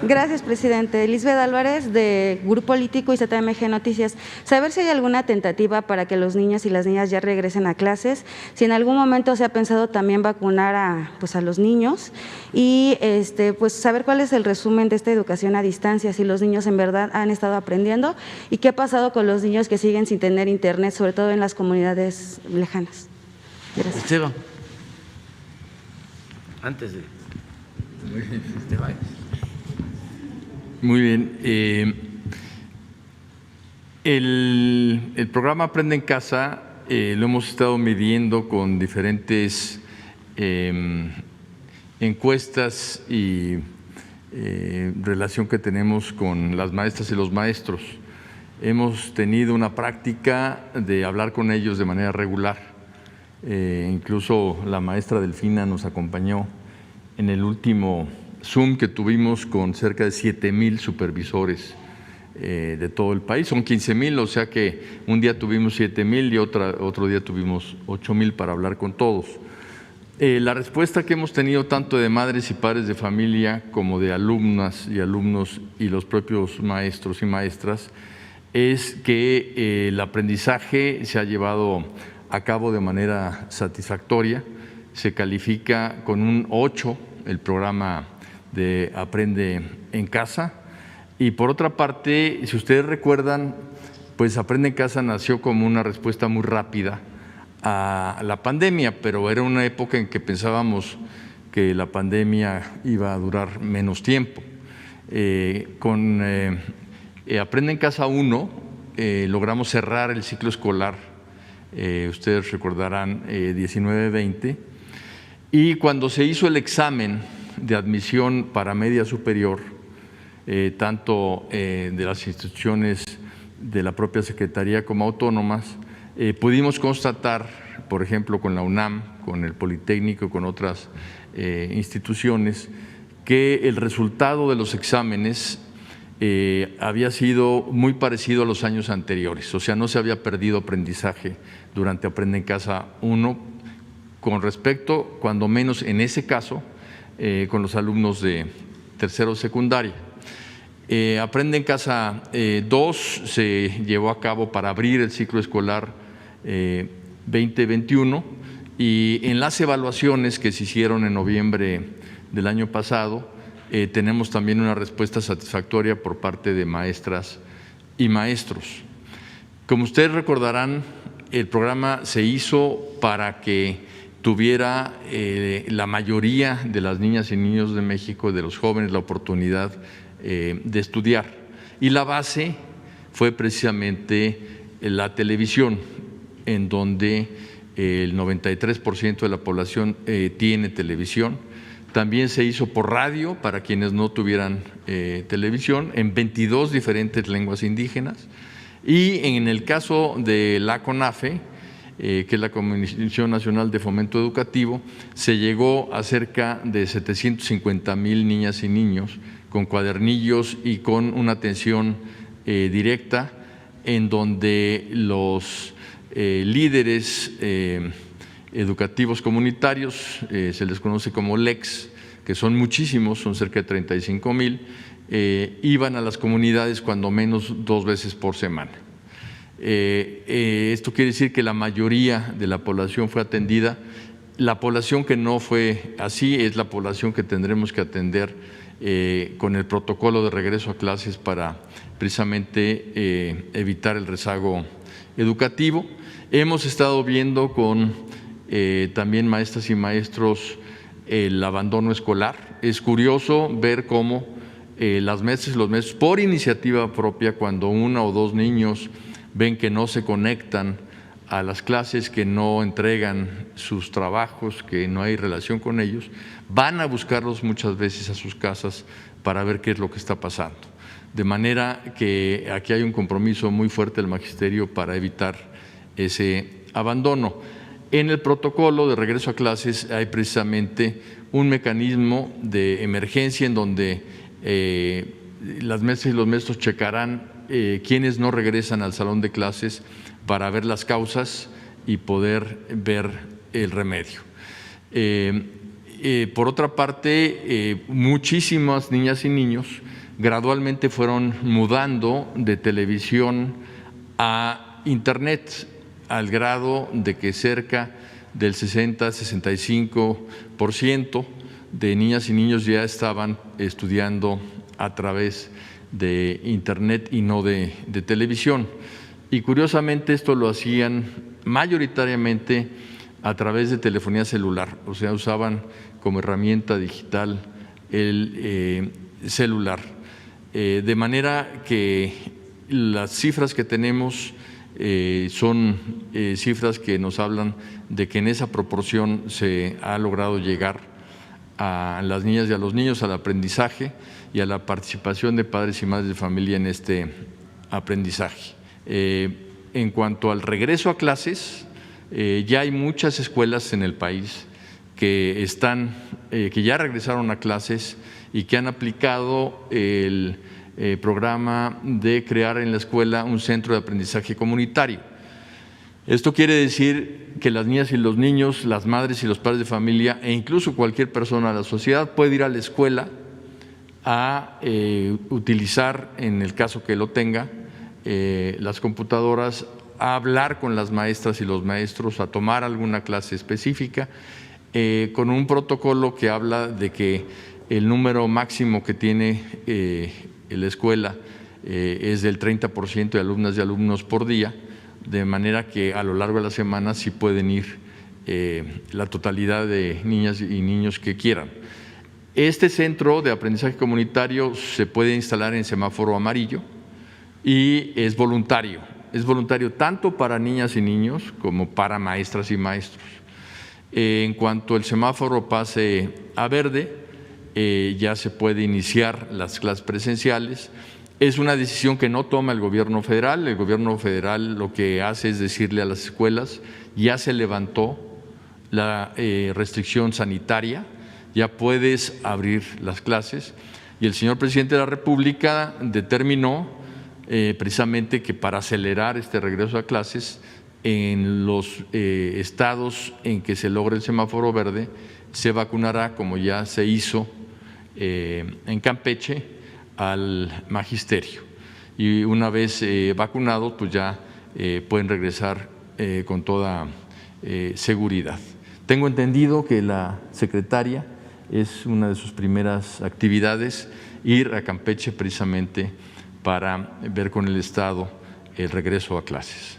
Gracias, presidente. Lisbeth Álvarez, de Grupo Político y ZMG Noticias. Saber si hay alguna tentativa para que los niños y las niñas ya regresen a clases, si en algún momento se ha pensado también vacunar a los niños y pues saber cuál es el resumen de esta educación a distancia, si los niños en verdad han estado aprendiendo y qué ha pasado con los niños que siguen sin tener internet, sobre todo en las comunidades lejanas. Gracias. Esteban, antes de te vayas. Muy bien. El programa Aprende en Casa lo hemos estado midiendo con diferentes encuestas y relación que tenemos con las maestras y los maestros. Hemos tenido una práctica de hablar con ellos de manera regular. Incluso la maestra Delfina nos acompañó en el último Zoom que tuvimos con cerca de 7,000 supervisores de todo el país. Son 15,000, o sea que un día tuvimos 7,000 y otro día tuvimos 8,000 para hablar con todos. La respuesta que hemos tenido tanto de madres y padres de familia como de alumnas y alumnos y los propios maestros y maestras es que el aprendizaje se ha llevado a cabo de manera satisfactoria. Se califica con un 8 el programa de Aprende en Casa. Y por otra parte, si ustedes recuerdan, pues Aprende en Casa nació como una respuesta muy rápida a la pandemia, pero era una época en que pensábamos que la pandemia iba a durar menos tiempo. Con Aprende en Casa 1 logramos cerrar el ciclo escolar, ustedes recordarán, 19-20, y cuando se hizo el examen de admisión para media superior, tanto de las instituciones de la propia Secretaría como autónomas, pudimos constatar, por ejemplo, con la UNAM, con el Politécnico, con otras instituciones, que el resultado de los exámenes había sido muy parecido a los años anteriores, o sea, no se había perdido aprendizaje durante Aprende en Casa 1 con respecto, cuando menos en ese caso, con los alumnos de tercero secundaria. Aprende en Casa 2 se llevó a cabo para abrir el ciclo escolar 2021 y en las evaluaciones que se hicieron en noviembre del año pasado tenemos también una respuesta satisfactoria por parte de maestras y maestros. Como ustedes recordarán, el programa se hizo para que tuviera la mayoría de las niñas y niños de México, de los jóvenes, la oportunidad de estudiar. Y la base fue precisamente la televisión, en donde el 93% de la población tiene televisión. También se hizo por radio para quienes no tuvieran televisión, en 22 diferentes lenguas indígenas. Y en el caso de la CONAFE, que es la Comisión Nacional de Fomento Educativo, se llegó a cerca de 750,000 niñas y niños con cuadernillos y con una atención directa, en donde los líderes educativos comunitarios, se les conoce como LECs, que son muchísimos, son cerca de 35,000, iban a las comunidades cuando menos 2 veces por semana. Esto quiere decir que la mayoría de la población fue atendida. La población que no fue así es la población que tendremos que atender con el protocolo de regreso a clases para precisamente evitar el rezago educativo. Hemos estado viendo con también maestras y maestros el abandono escolar. Es curioso ver cómo las maestras y los maestros, por iniciativa propia, cuando 1 o 2 niños ven que no se conectan a las clases, que no entregan sus trabajos, que no hay relación con ellos, van a buscarlos muchas veces a sus casas para ver qué es lo que está pasando. De manera que aquí hay un compromiso muy fuerte del magisterio para evitar ese abandono. En el protocolo de regreso a clases hay precisamente un mecanismo de emergencia en donde las maestras y los maestros checarán quienes no regresan al salón de clases para ver las causas y poder ver el remedio. por otra parte, muchísimas niñas y niños gradualmente fueron mudando de televisión a Internet, al grado de que cerca del 60–65% de niñas y niños ya estaban estudiando a través de Internet y no de televisión. Y curiosamente esto lo hacían mayoritariamente a través de telefonía celular, o sea, usaban como herramienta digital el celular. De manera que las cifras que tenemos son cifras que nos hablan de que en esa proporción se ha logrado llegar a las niñas y a los niños al aprendizaje y a la participación de padres y madres de familia en este aprendizaje. En cuanto al regreso a clases, ya hay muchas escuelas en el país que ya regresaron a clases y que han aplicado el programa de crear en la escuela un centro de aprendizaje comunitario. Esto quiere decir que las niñas y los niños, las madres y los padres de familia e incluso cualquier persona de la sociedad puede ir a la escuela a utilizar, en el caso que lo tenga, las computadoras, a hablar con las maestras y los maestros, a tomar alguna clase específica, con un protocolo que habla de que el número máximo que tiene la escuela es del 30% de alumnas y alumnos por día, de manera que a lo largo de la semana sí pueden ir la totalidad de niñas y niños que quieran. Este centro de aprendizaje comunitario se puede instalar en semáforo amarillo y es voluntario. Es voluntario tanto para niñas y niños como para maestras y maestros. En cuanto el semáforo pase a verde, ya se puede iniciar las clases presenciales. Es una decisión que no toma el gobierno federal. El gobierno federal lo que hace es decirle a las escuelas: ya se levantó la restricción sanitaria, ya puedes abrir las clases. Y el señor presidente de la República determinó precisamente que para acelerar este regreso a clases, en los estados en que se logre el semáforo verde, se vacunará, como ya se hizo en Campeche, al magisterio. Y una vez vacunados, pues ya pueden regresar con toda seguridad. Tengo entendido que la secretaria es una de sus primeras actividades ir a Campeche precisamente para ver con el Estado el regreso a clases.